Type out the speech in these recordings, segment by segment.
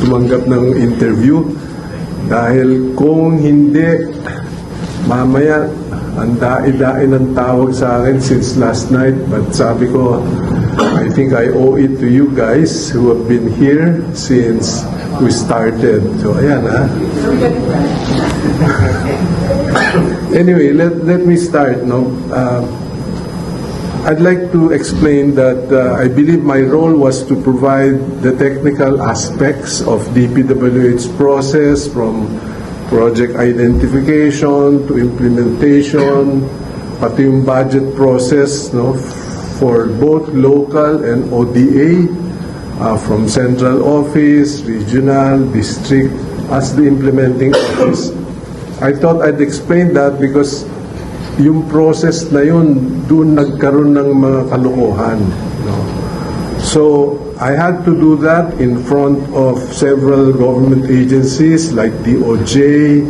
tumanggap ng interview dahil kung hindi, mamaya ang dai-dai ng tawag sa akin since last night, but sabi ko, I think I owe it to you guys who have been here since we started. So ayan ha. Anyway, let me start. I'd like to explain that I believe my role was to provide the technical aspects of DPWH process, from project identification to implementation, pati yung budget process for both local and ODA, from central office, regional, district, as the implementing office. I thought I'd explain that because yung process na yun, doon nagkaroon ng mga kalokohan. So, I had to do that in front of several government agencies like DOJ,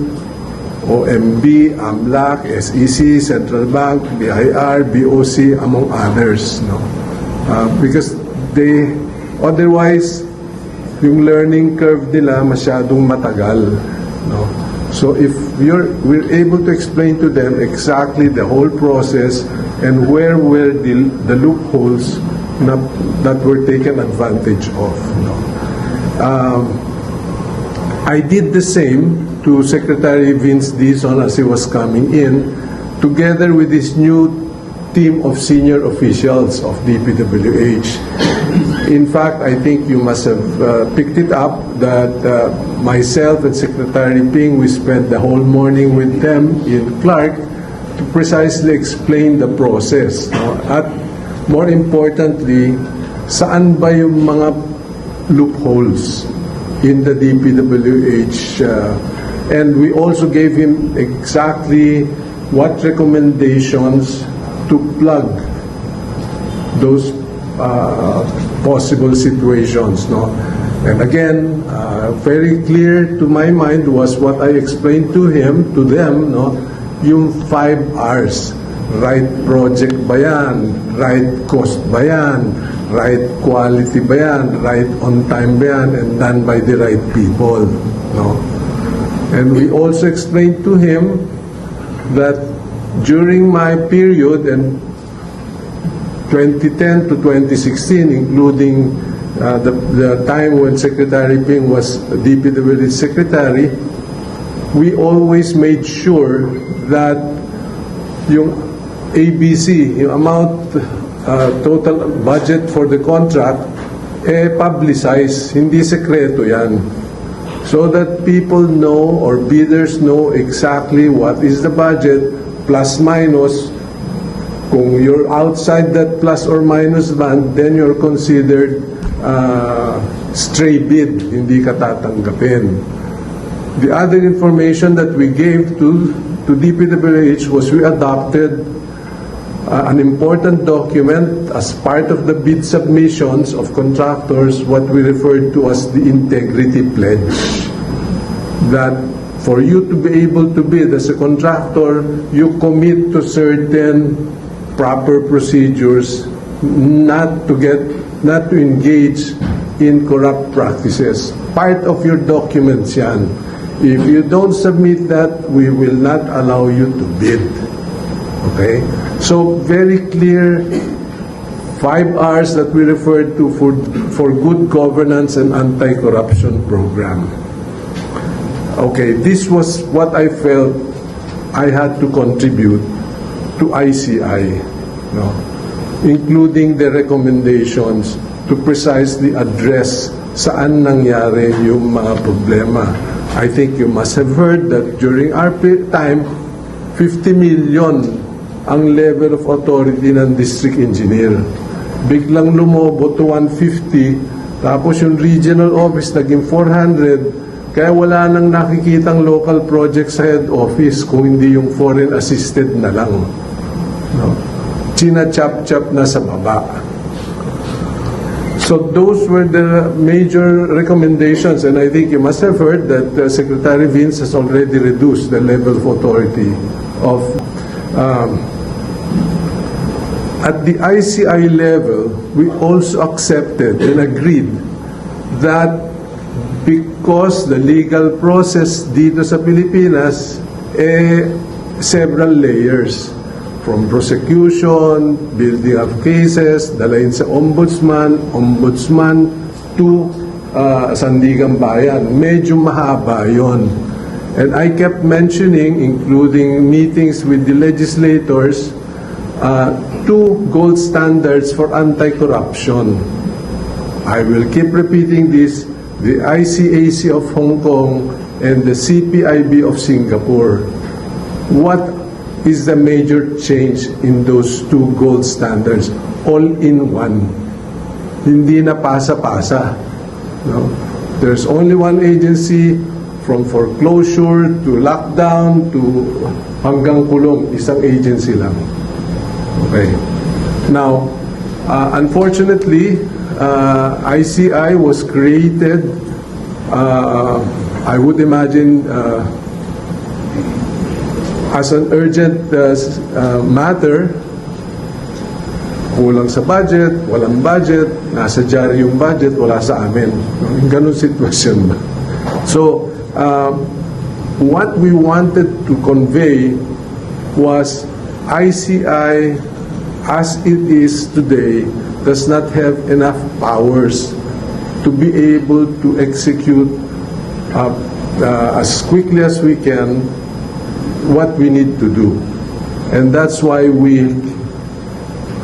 OMB, AMLAC, SEC, Central Bank, BIR, BOC, among others. Because otherwise, yung learning curve nila masyadong matagal. So if we're able to explain to them exactly the whole process and where were the loopholes that were taken advantage of. I did the same to Secretary Vince Dizon as he was coming in, together with this new team of senior officials of DPWH. In fact, I think you must have picked it up that myself and Secretary Ping, we spent the whole morning with them in Clark to precisely explain the process. At more importantly, saan ba yung mga loopholes in the DPWH? And we also gave him exactly what recommendations to plug those possible situations. And again, very clear to my mind was what I explained to them, yung 5 R's. Right project ba yan? Right cost ba yan? Right quality ba yan? Right on time ba yan? And done by the right people. And we also explained to him that during my period, and 2010 to 2016, including the time when Secretary Ping was DPWH Secretary, we always made sure that yung ABC, yung amount, total budget for the contract, publicize, hindi sekreto yan. So that people know or bidders know exactly what is the budget, plus minus. Kung you're outside that plus or minus band, then you're considered stray bid, hindi ka tatanggapin. The other information that we gave to DPWH was we adopted an important document as part of the bid submissions of contractors, what we referred to as the integrity pledge. That for you to be able to bid as a contractor, you commit to certain proper procedures, not to engage in corrupt practices. Part of your documents yan. If you don't submit that, we will not allow you to bid. Okay? So very clear 5 R's that we referred to for good governance and anti-corruption program. Okay, this was what I felt I had to contribute to ICI, including the recommendations to precisely address saan nangyari yung mga problema. I think you must have heard that during our time, 50 million ang level of authority ng district engineer. Biglang lumobo to 150, tapos yung regional office naging 400, kaya wala nang nakikitang local project sa head office kung hindi yung foreign assisted na lang. China-chap-chap na sa baba. So those were the major recommendations, and I think you must have heard that Secretary Vince has already reduced the level of authority of at the ICI level. We also accepted and agreed that because the legal process dito sa Pilipinas, several layers. From prosecution, building of cases, dalayin sa ombudsman to Sandigang Bayan. Medyo mahaba yon. And I kept mentioning, including meetings with the legislators, two gold standards for anti-corruption. I will keep repeating this, the ICAC of Hong Kong and the CPIB of Singapore. What is the major change in those two gold standards? All in one. Hindi na pasa-pasa. No? There's only one agency from foreclosure to lockdown to hanggang kulong. Isang agency lang. Okay. Now, unfortunately, ICI was created, I would imagine, as an urgent matter. Kulang sa budget, walang budget, nasa dyaryo yung budget, wala sa amin. Ganun sitwasyon ba? So, what we wanted to convey was ICI, as it is today, does not have enough powers to be able to execute as quickly as we can what we need to do. And that's why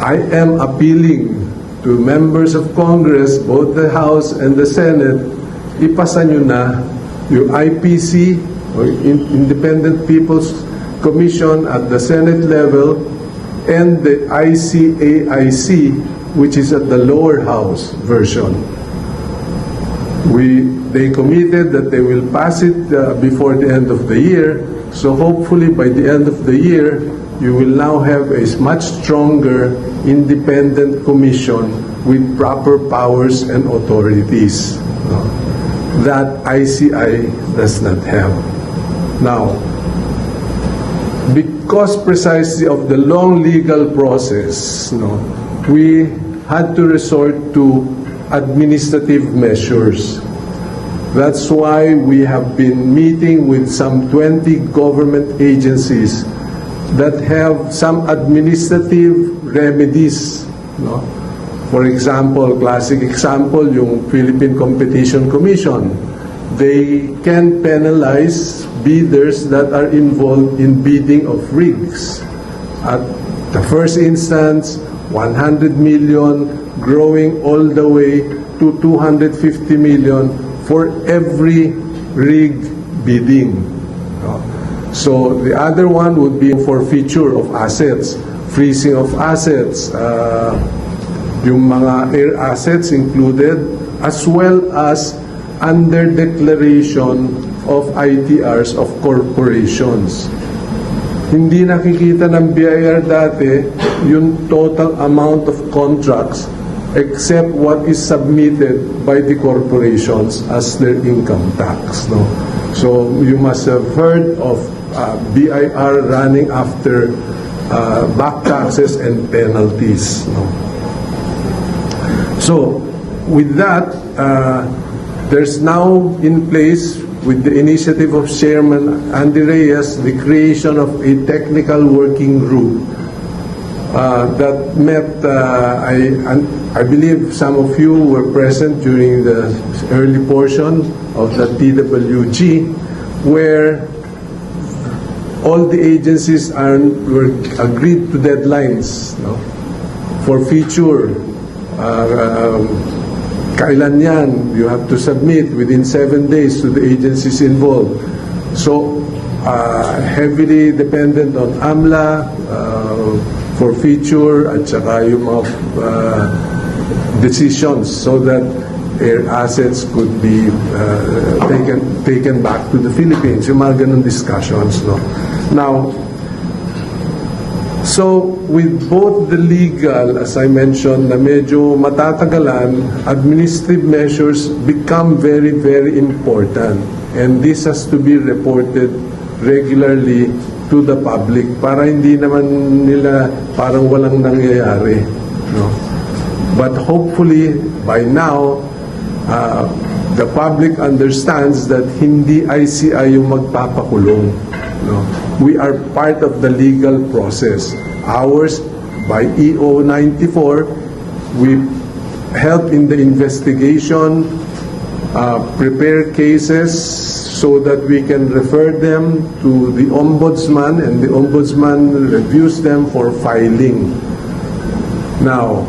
I am appealing to members of Congress, both the House and the Senate, ipasa nyo na yung IPC, or Independent People's Commission at the Senate level, and the ICAIC, which is at the lower house version. They committed that they will pass it before the end of the year. So hopefully by the end of the year, you will now have a much stronger independent commission with proper powers and authorities that ICI does not have. Now, because precisely of the long legal process, we had to resort to administrative measures. That's why we have been meeting with some 20 government agencies that have some administrative remedies. For example, classic example, yung Philippine Competition Commission. They can penalize bidders that are involved in bidding of rigs. At the first instance, 100 million, growing all the way to 250 million for every rig bidding. So the other one would be forfeiture of assets, freezing of assets, yung mga air assets included, as well as under declaration of ITRs of corporations. Hindi nakikita ng BIR dati yung total amount of contracts except what is submitted by the corporations as their income tax. So you must have heard of BIR running after back taxes and penalties. So with that, there's now in place, with the initiative of Chairman Andy Reyes, the creation of a technical working group that met, I believe some of you were present during the early portion of the TWG, where all the agencies were agreed to deadlines for future. Kailan yan? You have to submit within 7 days to the agencies involved. So, heavily dependent on AMLA for future at saka yung mga decisions so that air assets could be taken back to the Philippines. Yung mga ganun discussions. Now, so with both the legal, as I mentioned, na medyo matatagalan, administrative measures become very, very important. And this has to be reported regularly to the public para hindi naman nila parang walang nangyayari. But hopefully, by now, the public understands that hindi ICI yung magpapakulong. No? We are part of the legal process. Ours, by EO 94, we help in the investigation, prepare cases so that we can refer them to the Ombudsman, and the Ombudsman reviews them for filing. Now,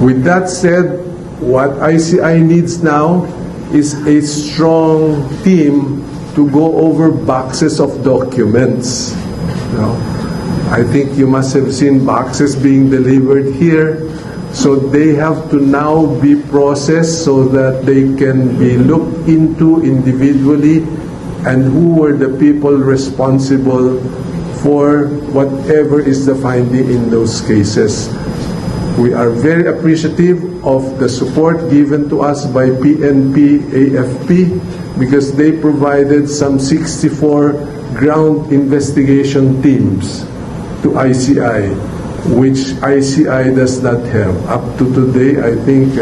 with that said, what ICI needs now is a strong team to go over boxes of documents. Now, I think you must have seen boxes being delivered here. So they have to now be processed so that they can be looked into individually, and who were the people responsible for whatever is the finding in those cases. We are very appreciative of the support given to us by PNP AFP, because they provided some 64 ground investigation teams to ICI, which ICI does not have. Up to today, I think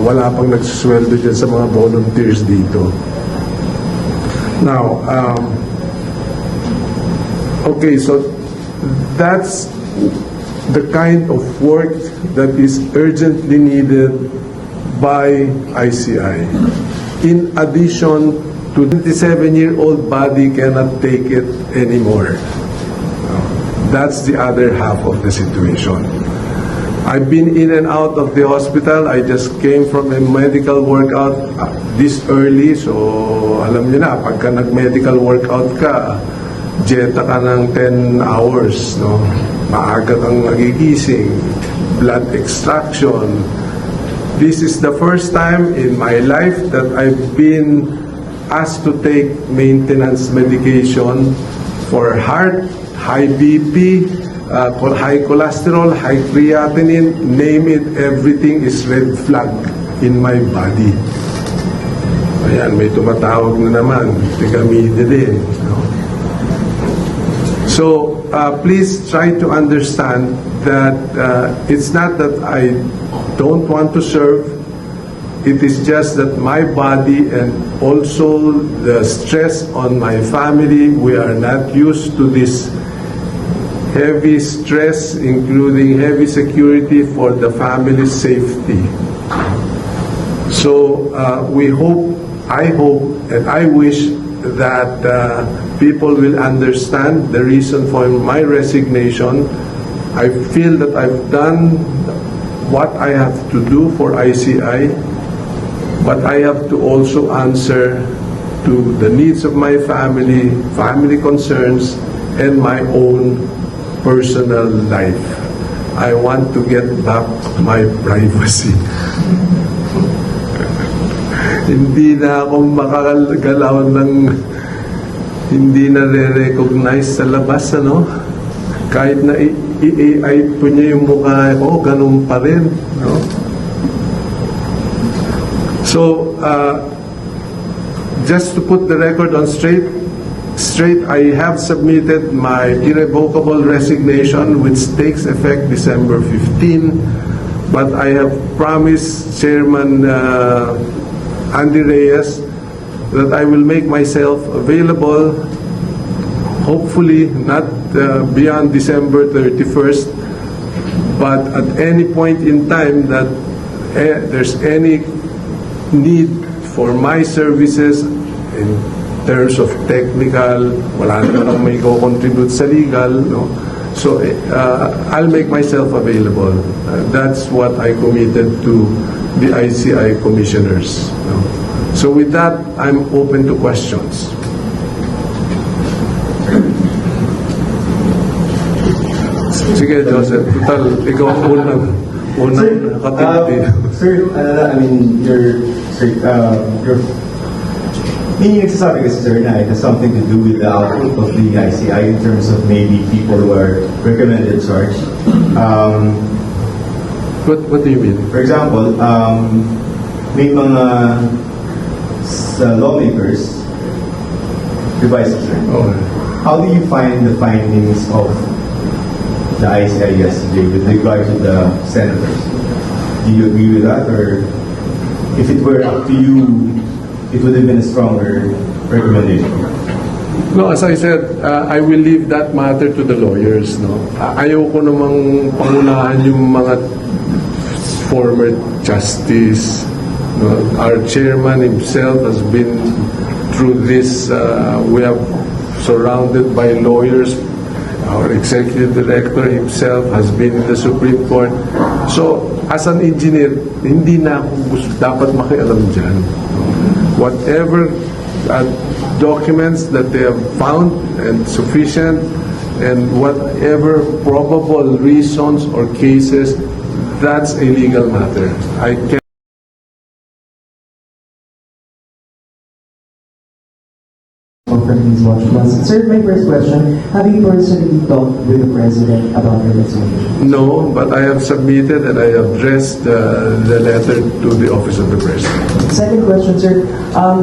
wala pang nagsusweldo dyan sa mga volunteers dito. Now, okay, so that's the kind of work that is urgently needed by ICI. In addition to the 27-year-old body cannot take it anymore. That's the other half of the situation. I've been in and out of the hospital. I just came from a medical workout this early. So, alam niyo na, pagka nag-medical workout ka, jeta ka ng 10 hours. No? Maaga kang nagigising, blood extraction. This is the first time in my life that I've been asked to take maintenance medication for heart, high BP, high cholesterol, high creatinine, name it, everything is red flag in my body. Ayan, may tumatawag na naman, tigamida din. No? So, please try to understand that it's not that I don't want to serve. It is just that my body and also the stress on my family, we are not used to this heavy stress, including heavy security for the family's safety. So we hope, I hope, and I wish that people will understand the reason for my resignation. I feel that I've done what I have to do for ICI, but I have to also answer to the needs of my family, family concerns, and my own personal life. I want to get back my privacy. Hindi na ako makagalaw ng hindi na re-recognize sa labas, ano? Kahit na i-AI po niya yung mukha, ganun pa rin, no? So, just to put the record on straight, I have submitted my irrevocable resignation, which takes effect December 15, but I have promised Chairman Andy Reyes that I will make myself available, hopefully not beyond December 31st, but at any point in time that there's any need for my services in terms of technical, wala naman may co-contribute sa legal, no? So I'll make myself available. That's what I committed to the ICI commissioners. No? So with that, I'm open to questions. Sige, Joseph. Total, ikaw ang unang nakatindi. Sir, I mean, your meaning nagsasabi kasi, sir, na it has something to do with the output of the ICI in terms of maybe people who are recommended charge. What do you mean? For example, may mga lawmakers, devices, sir. Okay. How do you find the findings of the ICI yesterday with regard to the senators? Do you agree with that, or if it were up to you, it would have been a stronger recommendation. No, as I said, I will leave that matter to the lawyers. No, ayoko namang pangunahan yung mga former justice. No? Our chairman himself has been through this. We have surrounded by lawyers. Our executive director himself has been in the Supreme Court. So, as an engineer, hindi na ako dapat makialam dyan. Whatever documents that they have found and sufficient, and whatever probable reasons or cases, that's a legal matter. I can Sir, my first question, have you personally talked with the President about your resignation? No, but I have submitted and I addressed the letter to the Office of the President. Second question, sir,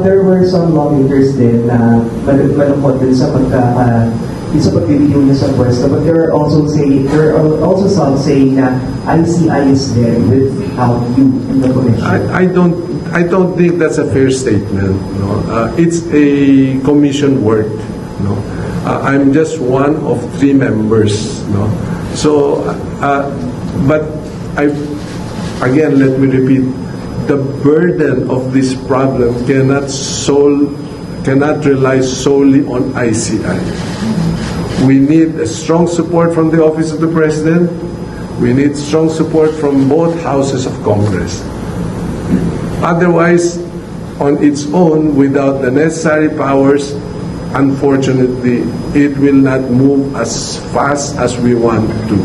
there were some lawmakers din na malungkot din sa pagbibigyo niya sa pwesto, but there are also some saying na ICI is there without you in the commission. I don't think that's a fair statement. No, it's a commission work. No, I'm just one of 3 members. No, so but again, let me repeat: the burden of this problem cannot rely solely on ICI. We need a strong support from the Office of the President. We need strong support from both houses of Congress. Otherwise, on its own, without the necessary powers, unfortunately, it will not move as fast as we want to.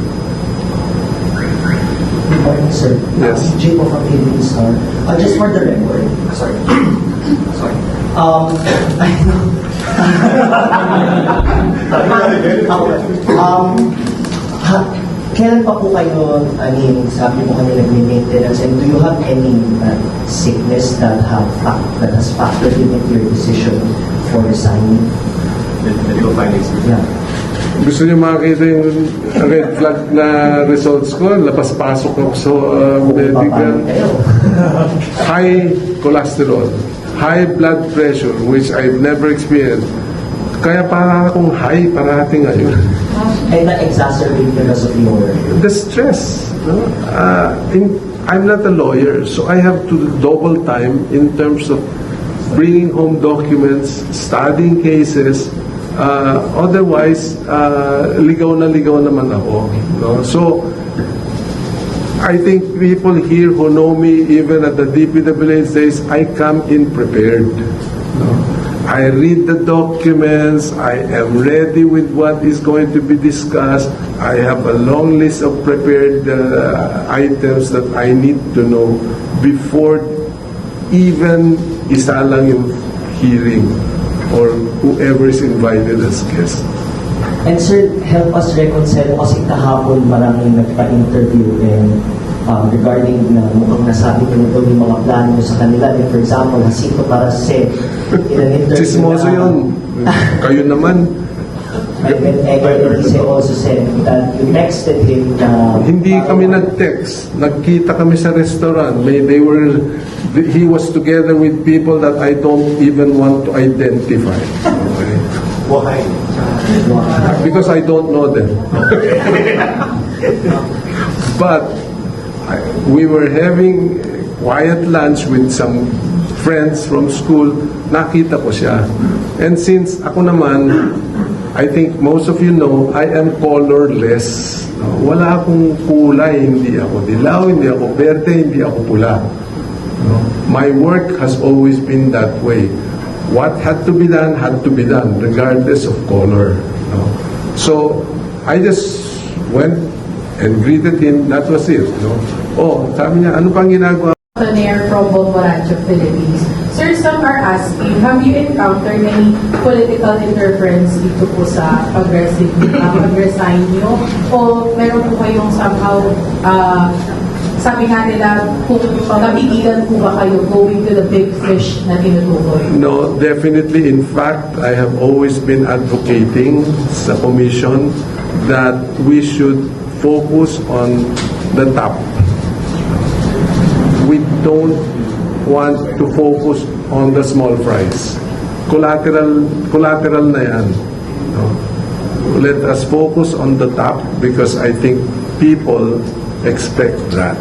Morning, sir. Yes. Jacob from Philippine Star. Just for the record, sorry. Kailan pa po kayo, sabi mo kanina nag-maintenance, and do you have any sickness that has factored into your decision for resigning? Medical findings. Yeah. Gusto niyo makita yung red flag na results ko? Lapas-pasok ako sa medical. High cholesterol, high blood pressure, which I've never experienced. Kaya para akong high parati ngayon. And na-exacerbate because of your... The stress. No? I'm not a lawyer, so I have to double time in terms of bringing home documents, studying cases. Otherwise, ligaw naman ako. No? So, I think people here who know me, even at the DPWH days, I come in prepared. No? I read the documents, I am ready with what is going to be discussed. I have a long list of prepared items that I need to know before even isa lang yung hearing or whoever is invited as guest. And sir, help us reconcile kasi kahapon maraming nagpa-interview and regarding na mukhang nasabi ko nito yung mga plano sa kanila. Like for example, Jacinto Parace, in an interview Chismoso yun. Kayo naman. And then Egan also said that you texted him na... Hindi kami nag-text. Nagkita kami sa restaurant. He was together with people that I don't even want to identify. Okay? Why? Because I don't know them. But we were having quiet lunch with some friends from school. Nakita ko siya. And since ako naman, I think most of you know, I am colorless. No? Wala akong kulay. Hindi ako dilaw, hindi ako berde, hindi ako pula. No? My work has always been that way. What had to be done, regardless of color. No? So, I just went and greeted him. That was it. No? Oh, sabi niya, ano pang ginagawa? Mayor from Bonmorancho, Philippines. Sir, some are asking, have you encountered any political interference dito po sa pag-resign nyo? O meron po kayong somehow, sabi nga nila, kung napigilan po ba kayo going to the big fish na tinutukoy? No, definitely. In fact, I have always been advocating sa commission that we should focus on the top. We don't want to focus on the small fries. Collateral na yan. No? Let us focus on the top because I think people expect that.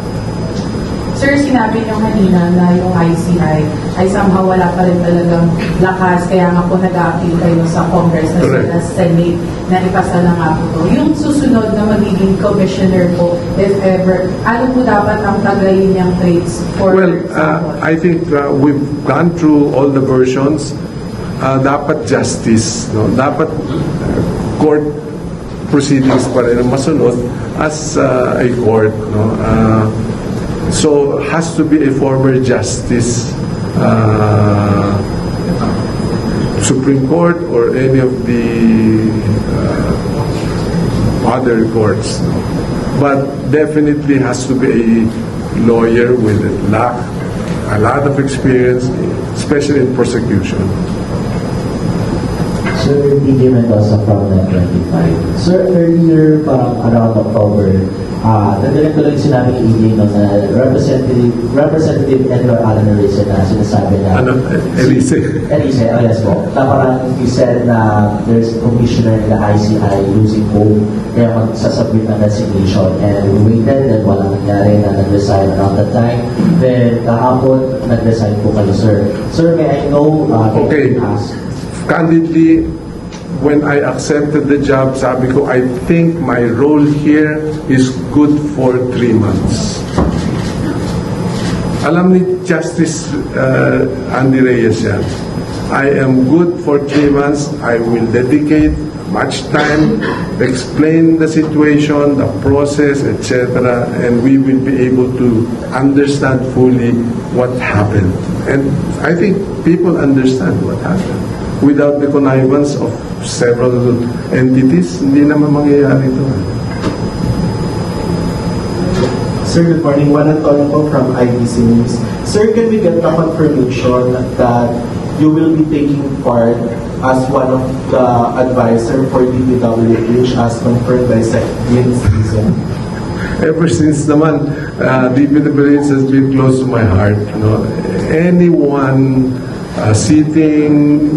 Sir, sinabi niyo kanina na yung ICI ay somehow wala pa rin talagang lakas, kaya nga po nag-appeal kayo sa Congress as well as Senate na ipasa na nga po to. Yung susunod na magiging commissioner po, if ever, ano po dapat ang tagayin niyang traits for example? I think we've gone through all the versions. Dapat justice, no? Dapat court proceedings pa rin ang masunod as a court, no? So has to be a former justice, Supreme Court or any of the other courts, no? But definitely has to be a lawyer with a lot of experience, especially in prosecution. Sir, DJ Mendoza from Net25. Sir, earlier, parang around October, nagdalag ko lang sinabi ni EJ no, na Representative Edward Alan Elise na sinasabi na... Elise? Elise, oh yes po. Na parang you said na there's a commissioner in the ICI losing hope, kaya magsasubmit ng resignation. And we waited, and walang nangyari na nag-resign around that time. Then, kahapon, nag-resign po kayo, sir. Sir, may I know... Okay. Candidly, when I accepted the job, sabi ko, I think my role here is good for 3 months. Alam ni Justice Andy Reyes yan. I am good for 3 months. I will dedicate much time, explain the situation, the process, etc. And we will be able to understand fully what happened. And I think people understand what happened. Without the connivance of several entities, hindi naman mangyayari ito. Sir, good morning. Juan Antonio po from IBC News. Sir, can we get the confirmation that you will be taking part as one of the advisor for DPWH as confirmed by Sec. Vince Dizon? Ever since naman, DPWH has been close to my heart. No? Anyone sitting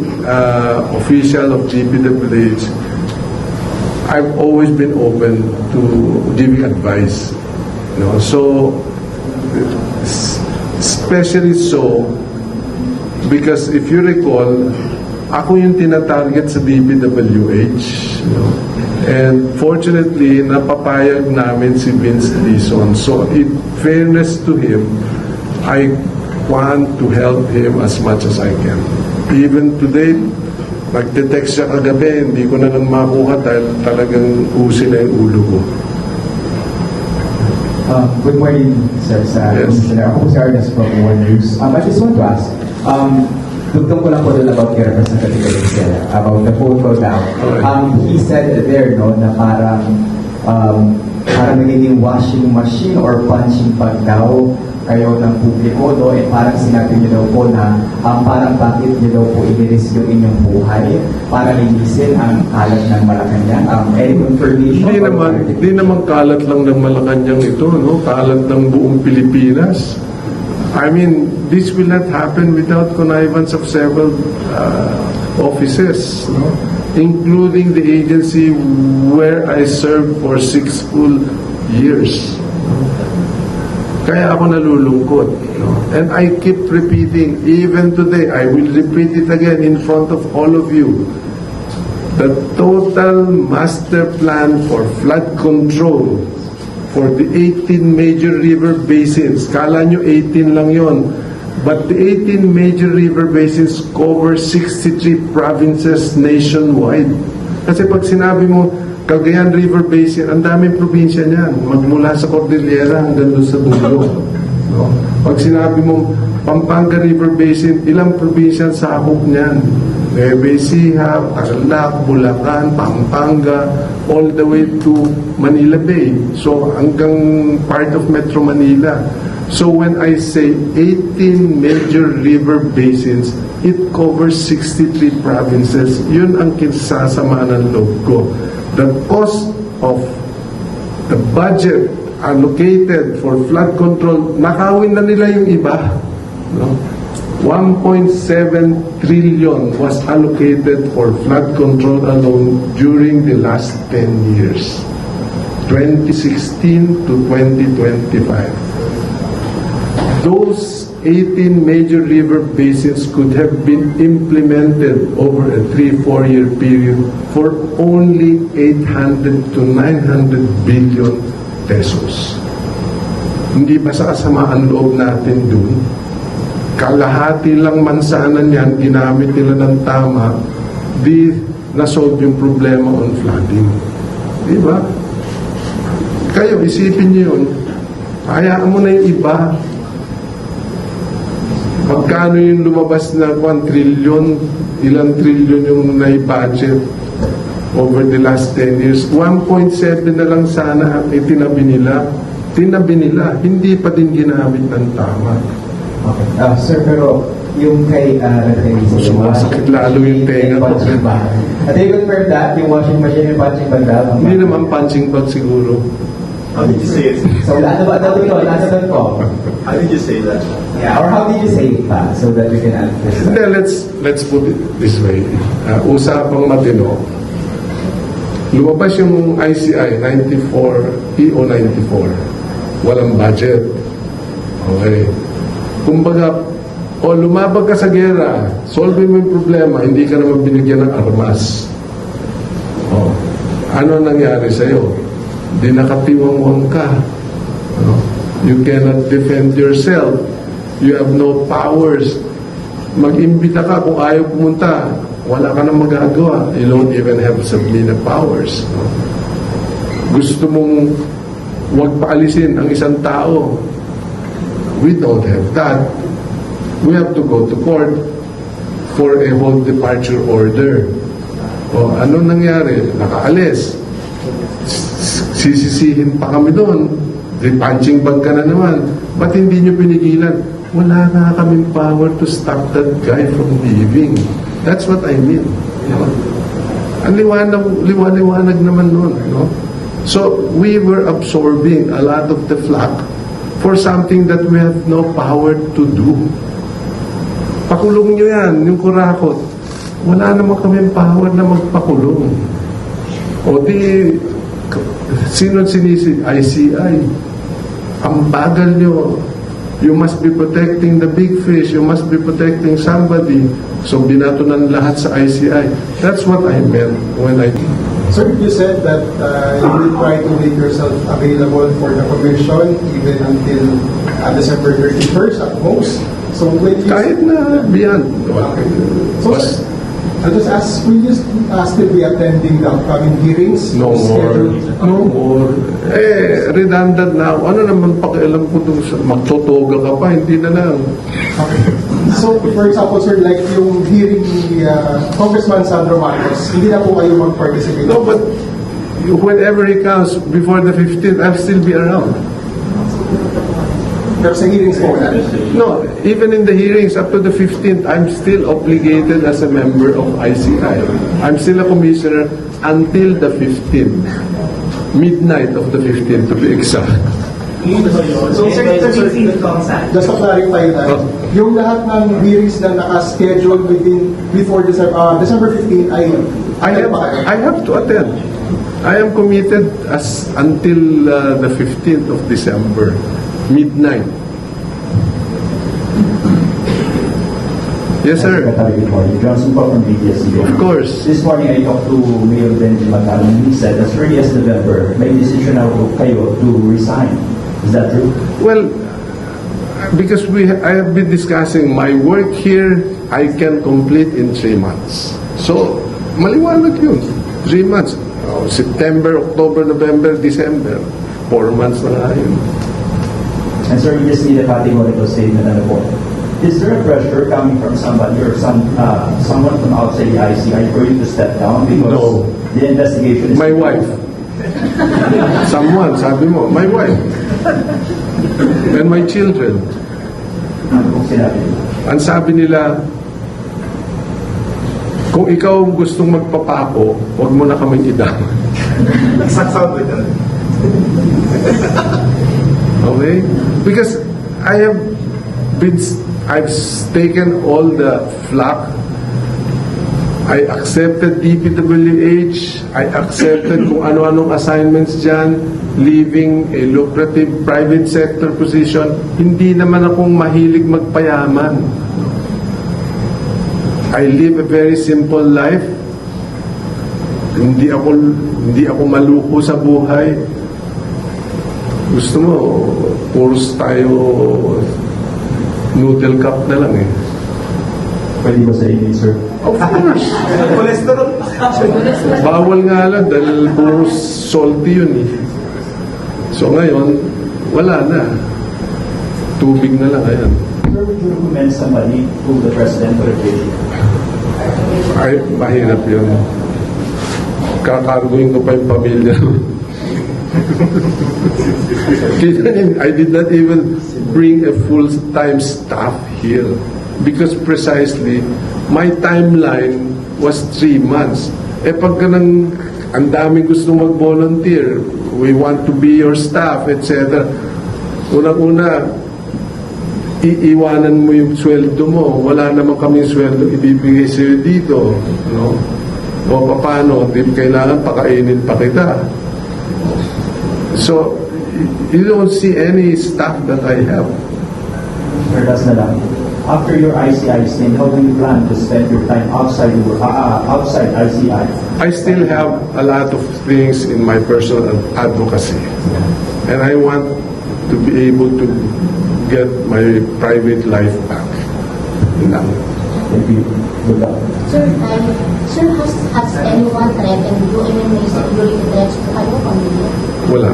official of DPWH, I've always been open to giving advice. You know, so especially so because if you recall, ako yung tinatarget sa DPWH, you know, and fortunately napapayag namin si Vince Dizon. So in fairness to him, I want to help him as much as I can. Even today, nagte-text siya kagabi, hindi ko na lang makuha dahil talagang usi na yung ulo ko. Good morning, sir, sa Commissioner. Ako po si Ernest from One News. I just want to ask, tugtong ko lang po doon about kay Representative Elise, about the photo down. He said there, no, na parang nagiging washing machine or punching bag daw kayo ng publiko, no? Eh parang sinabi niyo daw po na parang bakit niyo daw po iniris yung inyong buhay para linisin ang kalat ng Malacanang. Any confirmation? Hindi naman kalat lang ng Malacanang ito, no? Kalat ng buong Pilipinas. I mean, this will not happen without connivance of several offices, no? Including the agency where I served for 6 full years. Kaya ako nalulungkot. No? And I keep repeating, even today, I will repeat it again in front of all of you. The total master plan for flood control for the 18 major river basins, kala nyo 18 lang yon, but the 18 major river basins cover 63 provinces nationwide. Kasi pag sinabi mo, Cagayan River Basin, ang daming probinsya niyan, magmula sa Cordillera hanggang doon sa dulo. No? Pag sinabi mo, Pampanga River Basin, ilang probinsya sa sakop niyan? Nueva Ecija, Tarlac, Bulacan, Pampanga, all the way to Manila Bay. So hanggang part of Metro Manila. So when I say 18 major river basins, it covers 63 provinces. Yun ang kinsasamaan ng loob ko. The cost of the budget allocated for flood control, nakawin na nila yung iba. No? 1.7 trillion was allocated for flood control alone during the last 10 years, 2016 to 2025. Those 18 major river basins could have been implemented over a 3-4 year period for only 800 to 900 billion pesos. Hindi ba sa kasamaan loob natin dun? Kalahati lang mansanan yan, ginamit nila ng tama, di nasolve yung problema on flooding. Di ba? Kayo, isipin niyo yun. Hayaan mo na yung iba. Magkano yung lumabas na 1 trillion, ilang trillion yung na-budget over the last 10 years. 1.7 na lang sana ang itinabi nila. Tinabi nila, hindi pa din ginamit ng tama. Okay. Sir, pero yung kay Sumasakit lalo yung tenga ko. At you confirm that, yung washing machine yung punching bag daw? Hindi naman punching bag siguro. How did you say it? So, ano ba daw ito? Nasa doon ko? How did you say that? Yeah, or how did you say it pa? So that we can answer. Hindi, let's put it this way. Usapang matino. Lumabas yung ICI 94, EO 94. Walang budget. Okay. Kumbaga, lumabag ka sa gera, solve mo yung problema, hindi ka naman binigyan ng armas. Ano nangyari sa'yo? Di nakatiwangwang ka. You cannot defend yourself. You have no powers. Mag-imbita ka kung ayaw pumunta, wala ka nang magagawa. You don't even have subpoena powers. Gusto mong huwag paalisin ang isang tao. We don't have that. We have to go to court for a whole departure order. Ano nangyari? Nakaalis. Sisisihin pa kami doon. Punching bag ka na naman. Ba't hindi nyo pinigilan? Wala na kaming power to stop that guy from leaving. That's what I mean. You know? Ang liwanag naman noon. No? So, we were absorbing a lot of the flack for something that we have no power to do. Pakulong nyo yan, yung kurakot. Wala naman kami power na magpakulong. O di, sino sinisi? ICI. Ang bagal nyo. You must be protecting the big fish. You must be protecting somebody. So, binato ng lahat sa ICI. That's what I meant when I... Sir, you said that you will try to make yourself available for the commission even until December 31st at most. So when you... Kahit na beyond. So, sir, I just ask, will you still be attending the upcoming hearings? No more. Scheduled? No more. Redundant na ako. Ano naman pakialam ko dun sa magtotoga ka pa, hindi na lang. Okay. So, for example, sir, like yung hearing ni Congressman Sandro Marcos, hindi na po kayo mag-participate? No, but whenever he comes before the 15th, I'll still be around. Pero sa hearings po na? No, even in the hearings up to the 15th, I'm still obligated as a member of ICI. I'm still a commissioner until the 15th. Midnight of the 15th to be exact. So, sir, Just to clarify that, yung lahat ng hearings na naka-schedule before December 15 ay I have to attend. I am committed until the 15th of December, midnight. Yes, sir. Secretary, good morning. Johnson po from BTSC. Of course. This morning I talked to Mayor Benji Matalan. He said as early as November, may decision na kayo to resign. Is that true? Well, because I have been discussing my work here, I can complete in 3 months. So, maliwanag yun. 3 months. September, October, November, December. 4 months na nga yun. And sir, you just need a categorical statement and a report. Is there a pressure coming from somebody or someone from outside the ICI for you to step down because No. the investigation is... My wife. Someone, sabi mo, my wife. And my children. Ano kung sinabi niyo? Ang sabi nila, kung ikaw gustong magpapako, huwag mo na kaming idama. Sound with that. Okay? Because I have been I've taken all the flack. I accepted DPWH, I accepted kung ano-anong assignments dyan, leaving a lucrative private sector position. Hindi naman akong mahilig magpayaman. I live a very simple life. Hindi ako maluko sa buhay. Gusto mo, puros tayo noodle cup na lang eh. Pwede ba sa inyo, sir? Of course. Cholesterol. Bawal nga lang dahil puro salty yun eh. So ngayon, wala na. Tubig na lang, ayan. Sir, would you recommend somebody to the president or the president? Ay, mahirap yun. Kakarguin ko pa yung pamilya. I did not even bring a full-time staff here because precisely my timeline was 3 months. Pagka ang daming gusto mag-volunteer, we want to be your staff, etc. Unang-una, iiwanan mo yung sweldo mo. Wala naman kaming sweldo ibibigay sa'yo dito. No? O paano? Di kailangan pakainin pa kita. So, you don't see any staff that I have. Sir, that's na lang. After your ICI stint, how do you plan to spend your time outside ICI? I still have a lot of things in my personal advocacy. And I want to be able to get my private life back. Yun lang. Thank you. Good luck. Sir, has anyone threatened you? I mean, may security threats to kayo, pamilya? Wala.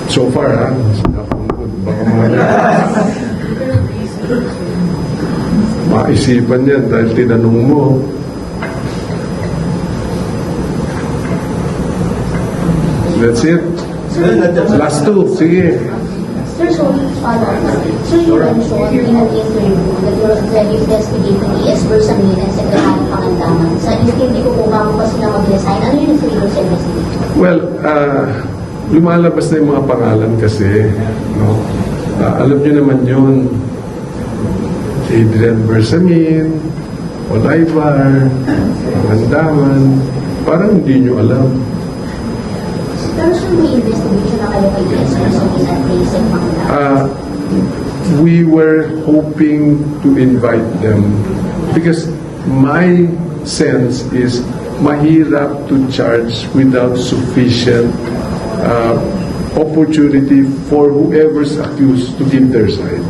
So far, ha? Baka maisipan yan dahil tinanong mo. That's it. Last two. Sige. Sir, sorry, sir, you mentioned in an interview that you're already investigating E.S. Bersamin and Secretary Pangandaman. Sa hindi ko po bago pa sila mag-resign, ano yung nasa sa investigation? Well, lumalabas na yung mga pangalan kasi. No? Alam niyo naman yun. Adrian Bersamin, Olaivar, Pangandaman. Parang hindi niyo alam. Pero sir, may investigation na kayo kay E.S. Bersamin at kay Sec. Pangandaman? We were hoping to invite them because my sense is mahirap to charge without sufficient opportunity for whoever's accused to give their side.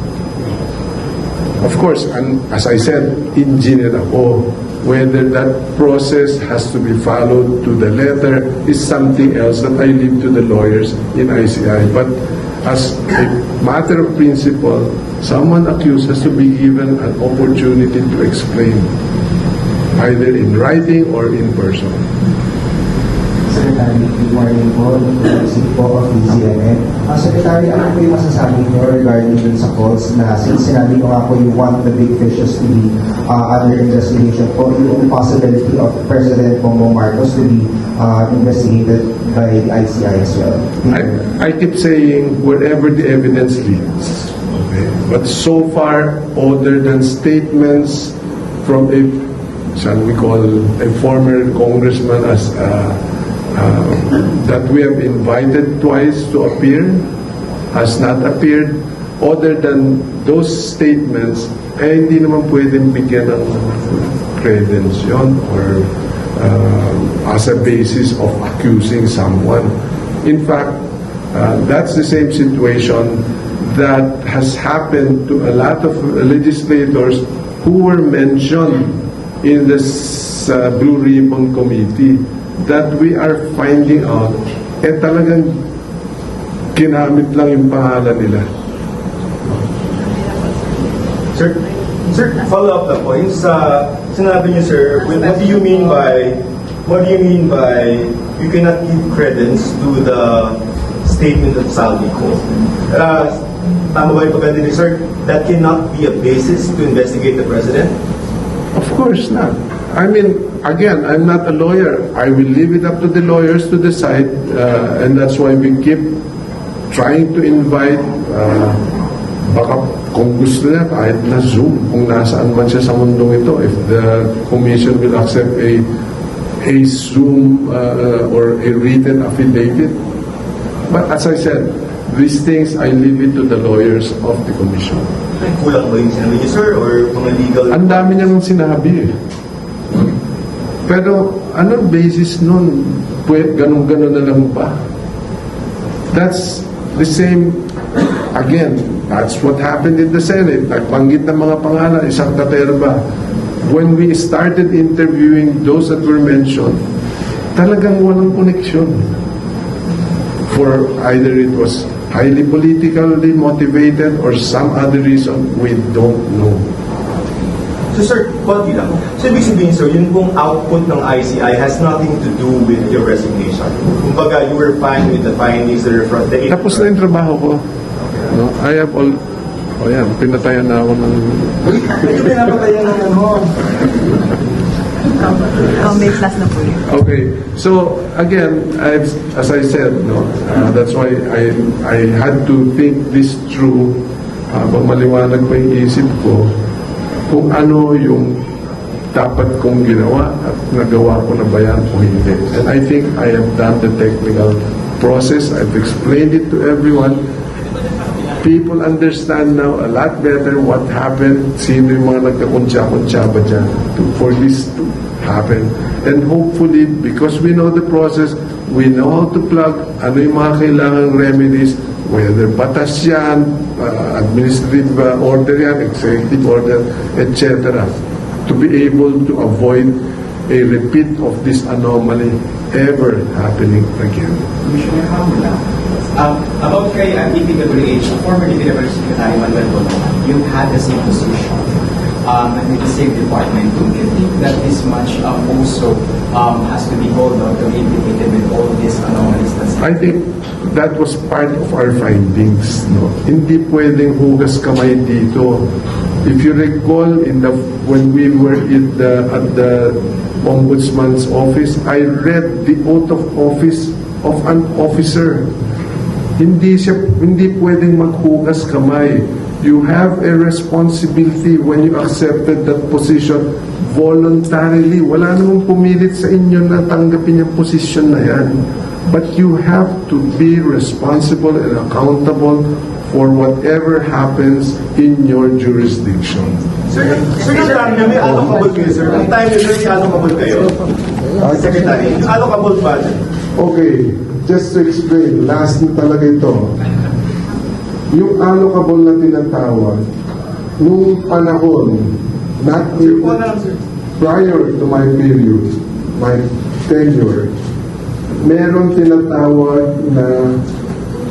Of course, and as I said, engineer ako. Whether that process has to be followed to the letter is something else that I leave to the lawyers in ICI. But as a matter of principle, someone accused has to be given an opportunity to explain, either in writing or in person. Secretary, good morning po. Nick po of DZNN. Secretary, ano po yung masasabi niyo regarding dun sa calls na since sinabi ko nga po you want the big fishes to be under investigation po, yung possibility of President Bongbong Marcos to be investigated by the ICI as well? I keep saying wherever the evidence leads. Okay. But so far, other than statements from a, shall we call, a former congressman as that we have invited twice to appear, has not appeared. Other than those statements, hindi naman pwedeng bigyan ng credence yun or as a basis of accusing someone. In fact, that's the same situation that has happened to a lot of legislators who were mentioned in this Blue Ribbon Committee that we are finding out, talagang ginamit lang yung pangalan nila. Sir, follow up the points. Sinabi niyo, sir, what do you mean by you cannot give credence to the statement of Saldico? Tama ba yung pagkanda ni sir? That cannot be a basis to investigate the president? Of course not. I mean, again, I'm not a lawyer. I will leave it up to the lawyers to decide, and that's why we keep trying to invite baka kung gusto niya, kahit na Zoom, kung nasaan man siya sa mundong ito, if the commission will accept a Zoom or a written affidavit. But as I said, these things, I leave it to the lawyers of the commission. Kulang ba yung sinabi niyo, sir? Or mga legal... Ang dami niyang sinabi eh. Pero anong basis nun? Ganun-ganun na lang ba? That's the same, again, that's what happened in the Senate. Nagbanggit ng mga pangalan, isang katerba. When we started interviewing those that were mentioned, talagang walang connection. For either it was highly politically motivated or some other reason, we don't know. So sir, konti lang. So ibig sabihin sir, yun pong output ng ICI has nothing to do with your resignation. Kumbaga, you were fine with the findings that are from the... Tapos na yung trabaho ko. No? I have all... O yan, pinatayan na ako ng... Ito pinapatayan ng ano. May class na po yun. Okay, so again, as I said, no, that's why I had to think this through habang maliwanag pa yung isip ko kung ano yung dapat kong ginawa at nagawa ko na ba yan o hindi. And I think I have done the technical process. I've explained it to everyone. People understand now a lot better what happened, sino yung mga nagkakunsya-kunsya ba dyan for this to happen. And hopefully, because we know the process, we know how to plug, ano yung mga kailangang remedies, whether batas yan, administrative order yan, executive order, etc. to be able to avoid a repeat of this anomaly ever happening again. Commissioner Hamula, about kay DPWH, former DPWH Secretary Manuel Bono, you had the same position and in the same department. Do you think that this much also has to be called out to be implicated with all these anomalies? I think that was part of our findings. No? Hindi pwedeng hugas kamay dito. If you recall, when we were at the Ombudsman's office, I read the oath of office of an officer. Hindi pwedeng maghugas kamay. You have a responsibility when you accepted that position voluntarily. Wala namang pumilit sa inyo na tanggapin yung position na yan. But you have to be responsible and accountable for whatever happens in your jurisdiction. Sir, yung time niya, may allocable kayo, sir. Ang time niya, sir, may allocable kayo. Secretary, yung allocable budget. Okay, just to explain, last na talaga ito. Yung allocable na tinatawag, nung panahon, not prior to my period, my tenure, meron tinatawag na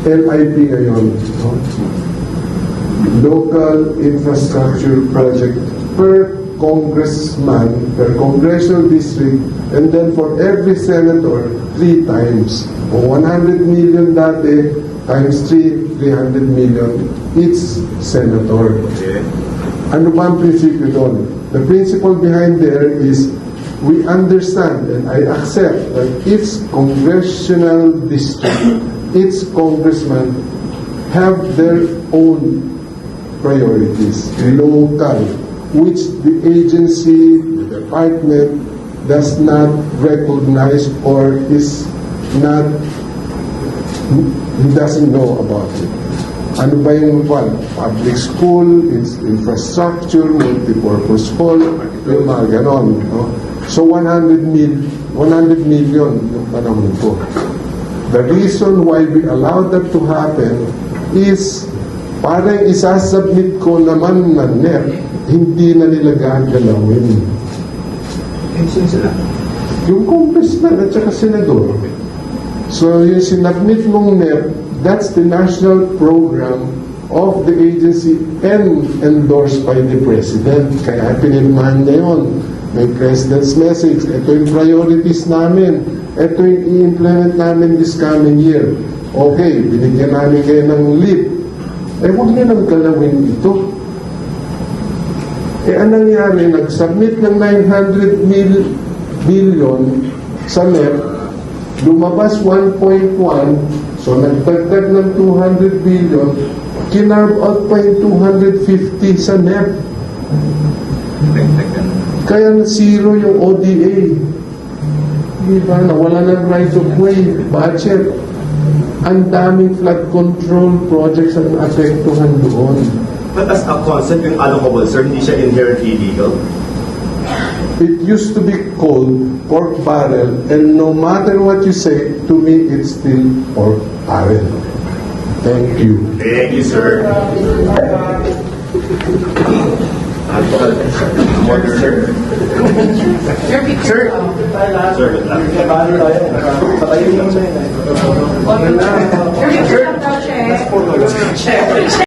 LIP ngayon, no? Local Infrastructure Project per congressman, per congressional district, and then for every senator, 3 times. O 100 million dati, times 3, 300 million each senator. Okay. Ano ba ang prinsipyo doon? The principle behind there is we understand and I accept that each congressional district, each congressman have their own priorities, local, which the agency, the department does not recognize or is not, he doesn't know about it. Ano ba yung public school, infrastructure, multipurpose hall, yung mga ganon. No? So 100 million yung panahon ko. The reason why we allowed that to happen is parang isasubmit ko naman na NEP, hindi na nila gagalawin. Yung congressman at saka senador. So yung sinubmit mong NEP, that's the national program of the agency and endorsed by the President. Kaya pinirmahan niya yun. May President's message. Ito yung priorities namin. Ito yung i-implement namin this coming year. Okay, binigyan namin kayo ng leave. Huwag niyo nang galawin ito. Anong nangyari? Nag-submit ng 900 billion sa NEP, lumabas 1.1, So nagdagdag ng 200 billion, kinarve out pa yung 250 sa NEP. Kaya na zero yung ODA. Diba? Nawala ng right of way, budget. Ang daming flood control projects ang apektuhan doon. But as a concept, yung allocable, sir, hindi siya inherently illegal? It used to be called pork barrel, and no matter what you say, to me, it's still pork barrel. Thank you. Thank you, sir. Your picture. Sir, good luck. Your picture. Check.